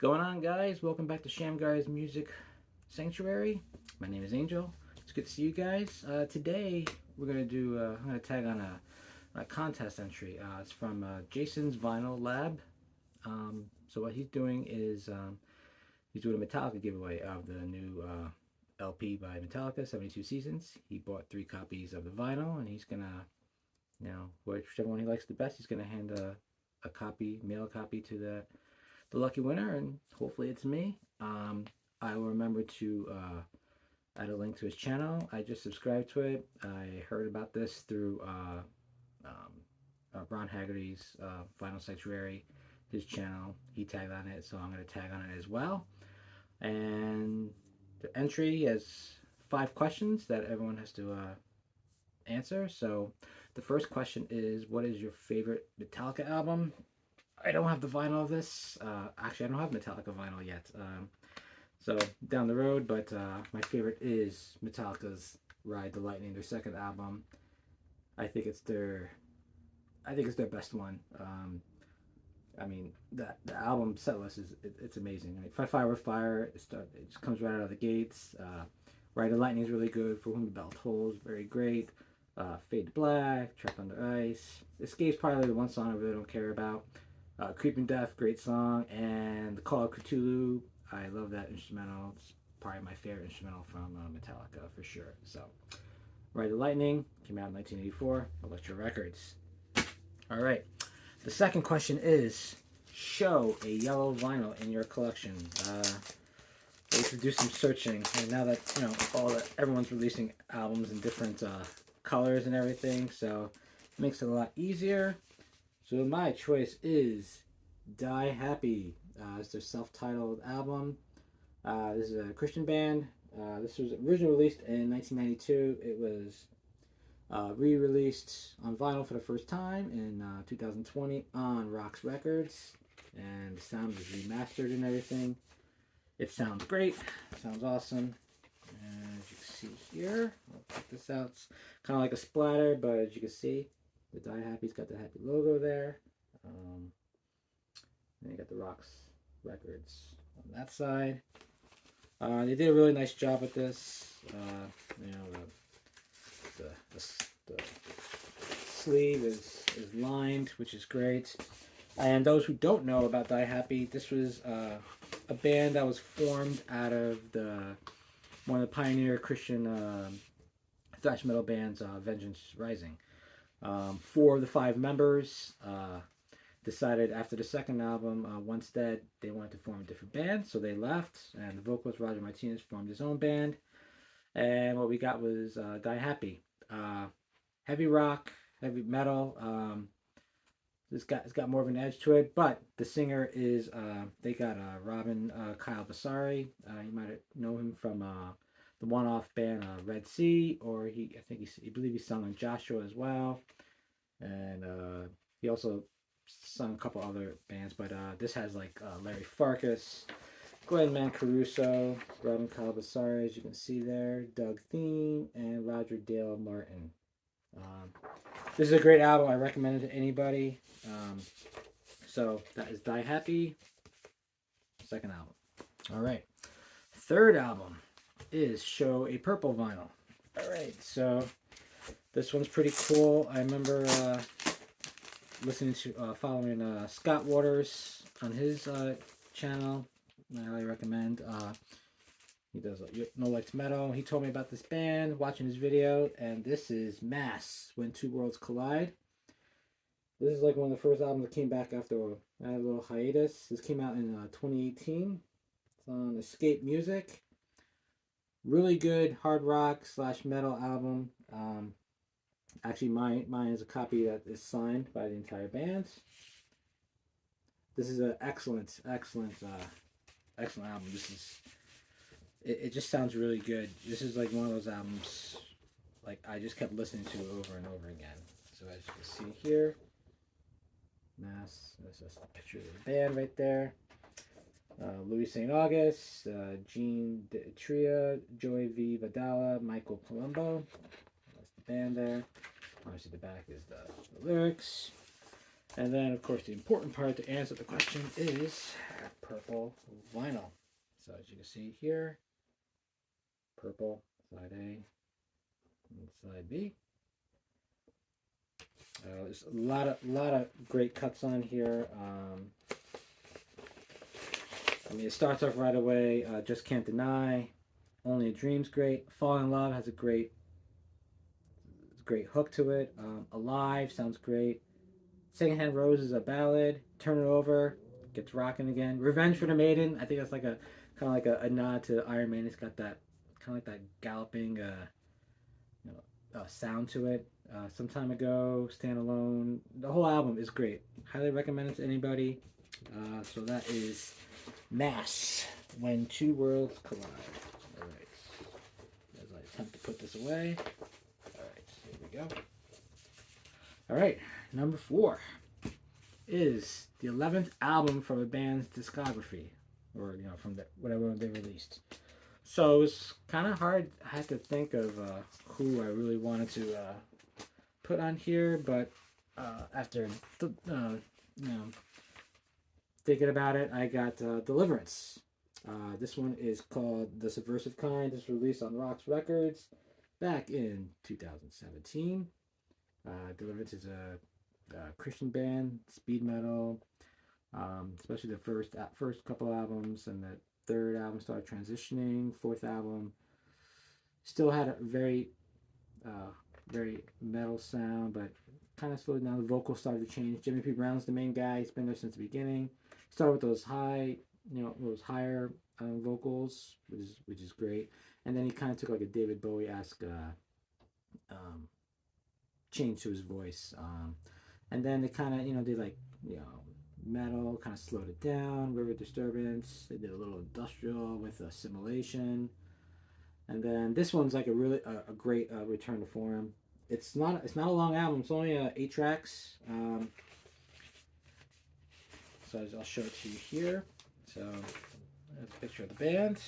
Going on, guys? Welcome back to Sham Guys Music Sanctuary. My name is Angel. It's good to see you guys. Today we're gonna do. I'm gonna tag on a contest entry. It's from Jason's Vinyl Lab. So what he's doing is he's doing a Metallica giveaway of the new LP by Metallica, 72 Seasons. He bought 3 copies of the vinyl, and he's gonna, whichever one he likes the best, he's gonna hand a copy, mail a copy to the lucky winner, and hopefully it's me. I will remember to add a link to his channel. I just subscribed to it. I heard about this through Ron Haggerty's Vinyl Sanctuary, his channel. He tagged on it, so I'm going to tag on it as well. And the entry has 5 questions that everyone has to answer. So the first question is, what is your favorite Metallica album? I don't have the vinyl of this. Actually, I don't have Metallica vinyl yet. So down the road, but my favorite is Metallica's Ride the Lightning, their second album. I think it's their best one. I mean, the album set list it's amazing. I mean, Fight Fire with Fire, it just comes right out of the gates. Ride the Lightning is really good. For Whom the Bell Tolls, very great. Fade to Black, Trapped Under Ice. Escape's probably the one song I really don't care about. Creeping Death, great song, and The Call of Cthulhu, I love that instrumental. It's probably my favorite instrumental from Metallica for sure. So, Ride the Lightning came out in 1984, Elektra Records. All right. The second question is, show a yellow vinyl in your collection. I used to do some searching, and now that everyone's releasing albums in different colors and everything, so it makes it a lot easier. So my choice is Die Happy. It's their self-titled album. This is a Christian band. This was originally released in 1992. It was re-released on vinyl for the first time in 2020 on Rox Records. And the sound was remastered and everything. It sounds great. It sounds awesome. And as you can see here, I'll check this out. It's kind of like a splatter, but as you can see, the Die Happy's got the happy logo there. And you got the Rox Records on that side. They did a really nice job with this. The sleeve is lined, which is great. And those who don't know about Die Happy, this was a band that was formed out of one of the pioneer Christian thrash metal bands, Vengeance Rising. 4 of the 5 members decided after the second album, Once Dead, they wanted to form a different band, so they left, and the vocalist Roger Martinez formed his own band, and what we got was Die Happy. Heavy rock, heavy metal. It's got more of an edge to it, but the singer is they got Robin Kyle Basari. You might know him from the one-off band Red Sea, or I believe he sung on Joshua as well, and he also sung a couple other bands. But this has like Larry Farkas, Glenn Mancaruso, Robin Kyle Basari, as you can see there, Doug Thiem, and Roger Dale Martin. This is a great album. I recommend it to anybody. So that is Die Happy, second album. All right. Third album is Show a Purple Vinyl. All right. So this one's pretty cool. I remember listening to, following Scott Waters on his channel. I highly recommend. He does No Lights Metal. He told me about this band, watching his video, and this is Mass, When Two Worlds Collide. This is like one of the first albums that came back after a little hiatus. This came out in 2018. It's on Escape Music. Really good hard rock / metal album. Actually, mine is a copy that is signed by the entire band. This is an excellent album. It just sounds really good. This is like one of those albums like I just kept listening to over and over again. So as you can see here, Mass. This is a picture of the band right there. Louis St. August, Gene Tria, Joey V. Vidala, Michael Palumbo. That's the band there. Obviously the back is the lyrics. And then, of course, the important part to answer the question is purple vinyl. So as you can see here, purple side A and side B. There's a lot of great cuts on here. I mean, it starts off right away. Just Can't Deny. Only a Dream's great. Fall in Love has a great hook to it. Alive sounds great. Secondhand Rose is a ballad. Turn It Over gets rocking again. Revenge for the Maiden. I think that's like a kind of like a nod to Iron Man. It's got that kind of like that galloping sound to it. Some time ago, Stand Alone. The whole album is great. Highly recommend it to anybody. So that is Mass, When Two Worlds Collide. All right. As I attempt to put this away. All right, here we go. All right, number 4 is the 11th album from a band's discography, or from whatever they released. So it was kind of hard. I had to think of who I really wanted to put on here, but after thinking about it, I got Deliverance. This one is called The Subversive Kind. It's released on Rocks Records back in 2017. Deliverance is a Christian band, speed metal, especially the first couple albums, and the third album started transitioning. Fourth album still had a very metal sound, but kind of slowed down. The vocals started to change. Jimmy P. Brown's the main guy. He's been there since the beginning. Started with those higher vocals, which is great. And then he kind of took like a David Bowie-esque change to his voice. And then they kind of did like metal, kind of slowed it down. River Disturbance. They did a little industrial with assimilation. And then this one's like a great return to form. It's not a long album. It's only 8 tracks. So I'll show it to you here. So there's a picture of the band,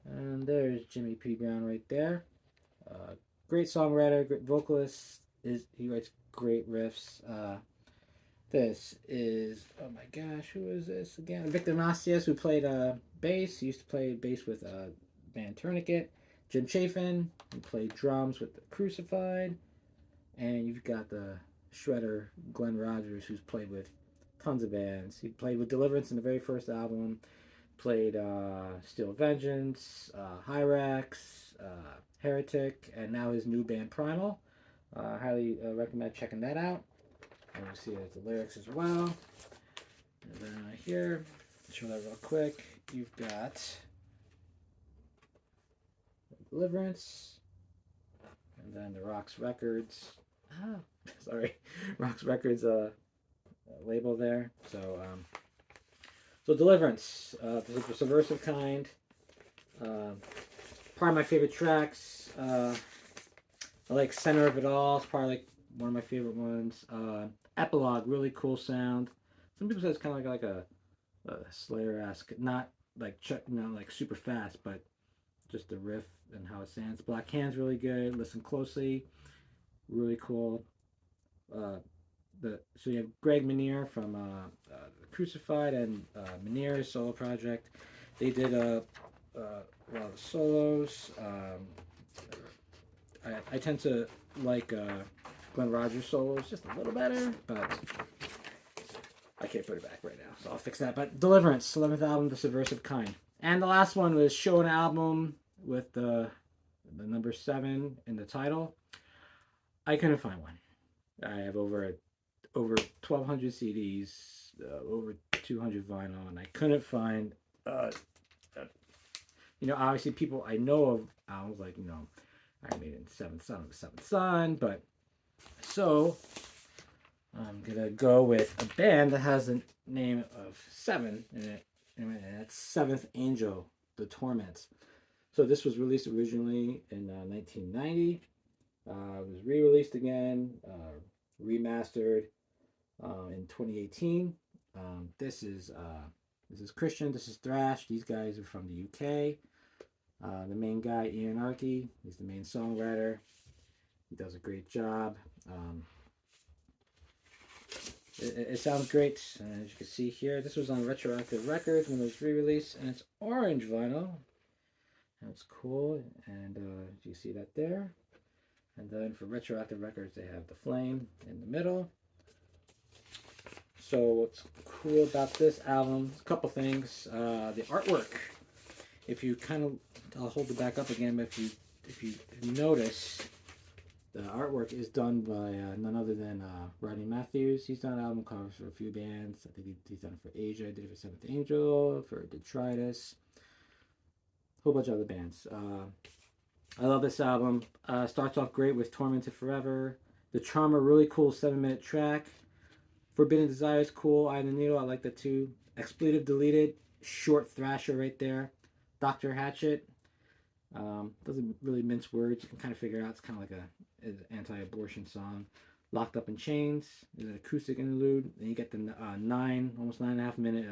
and there's Jimmy P. Brown right there. Great songwriter, great vocalist. He writes great riffs. This is, oh my gosh, who is this again? Victor Macias, who played bass. He used to play bass with band Tourniquet. Jim Chafin, who played drums with the Crucified. And you've got the shredder Glenn Rogers, who's played with tons of bands. He played with Deliverance in the very first album. Played Steel Vengeance, Hyrax, Heretic, and now his new band Primal. Highly recommend checking that out. And you see the lyrics as well. And then here, show that real quick. You've got Deliverance, and then the Rocks Records. Rocks Records label there. So Deliverance, the Subversive Kind. Probably my favorite tracks. I like Center of It All. It's probably like one of my favorite ones. Epilogue, really cool sound. Some people say it's kind of like a Slayer-esque, not like like super fast, but just the riff and how it sounds. Black Hand's really good. Listen Closely, really cool. So you have Greg Meniere from Crucified and Meniere's solo project. They did a lot of solos. I tend to like Glenn Rogers solos just a little better, but I can't put it back right now, so I'll fix that. But Deliverance, 11th album, The Subversive Kind. And the last one was Show an Album with the number 7 in the title. I couldn't find one. I have over 1,200 CDs, over 200 vinyl, and I couldn't find, obviously people I know of albums like, Iron Maiden, Seventh Son of the Seventh Son, but so I'm gonna go with a band that has the name of 7 in it, and that's Seventh Angel, The Torment. So this was released originally in 1990. It was re-released again, remastered in 2018. This is Christian. This is thrash. These guys are from the UK. The main guy, Ian Archie, he's the main songwriter. He does a great job. it sounds great. As you can see here, this was on Retroactive Records when it was re-released, and it's orange vinyl. That's cool, and you see that there. And then for Retroactive Records, they have the flame in the middle. So what's cool about this album? A couple things. The artwork. If you kind of, I'll hold it back up again. But if you notice, the artwork is done by none other than Rodney Matthews. He's done album covers for a few bands. I think he's done it for Asia. Did it for Seventh Angel, for Detritus, a whole bunch of other bands. I love this album. Starts off great with Tormented Forever. The Charmer, really cool 7-minute track. Forbidden Desire is cool. Eye of the Needle, I like that too. Expletive Deleted, short thrasher right there. Dr. Hatchet, doesn't really mince words. You can kind of figure out it's kind of like an anti-abortion song. Locked Up in Chains is an acoustic interlude. Then you get the almost 9.5 minute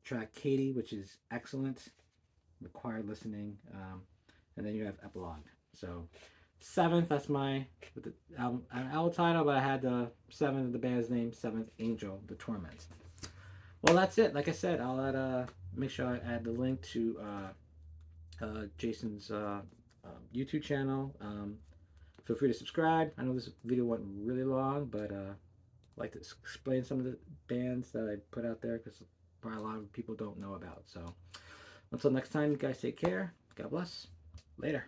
track Katie, which is excellent. Required listening. And then you have Epilogue. So 7th, that's my with the album title, but I had the 7th of the band's name, Seventh Angel, The Torment. Well, that's it. Like I said, I'll add make sure I add the link to Jason's YouTube channel. Feel free to subscribe. I know this video went really long, but I like to explain some of the bands that I put out there because probably a lot of people don't know about. So until next time, you guys take care. God bless. Later.